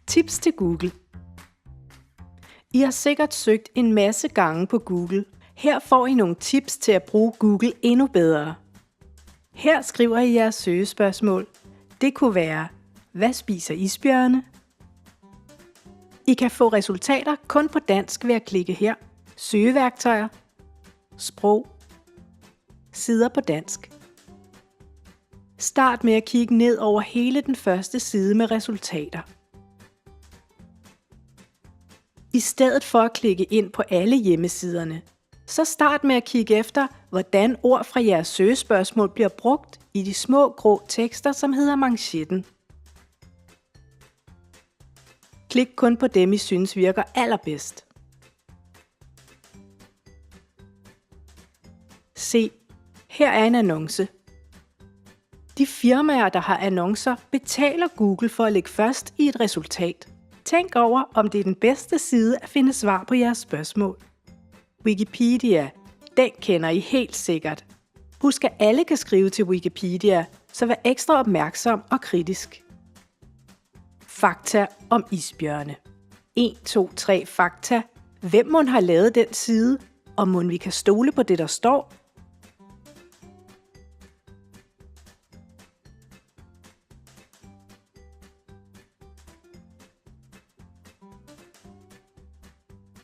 Tips til Google. I har sikkert søgt en masse gange på Google. Her får I nogle tips til at bruge Google endnu bedre. Her skriver I jeres søgespørgsmål. Det kunne være, hvad spiser isbjørne? I kan få resultater kun på dansk ved at klikke her. Søgeværktøjer, sprog, sider på dansk. Start med at kigge ned over hele den første side med resultater. I stedet for at klikke ind på alle hjemmesiderne, så start med at kigge efter, hvordan ord fra jeres søgespørgsmål bliver brugt i de små grå tekster, som hedder manchetten. Klik kun på dem, I synes virker allerbedst. Se, her er en annonce. De firmaer, der har annoncer, betaler Google for at ligge først i et resultat. Tænk over, om det er den bedste side at finde svar på jeres spørgsmål. Wikipedia, den kender I helt sikkert. Husk, at alle kan skrive til Wikipedia, så vær ekstra opmærksom og kritisk. Fakta om isbjørne. 1, 2, 3 fakta. Hvem mon har lavet den side? Og mon vi kan stole på det, der står?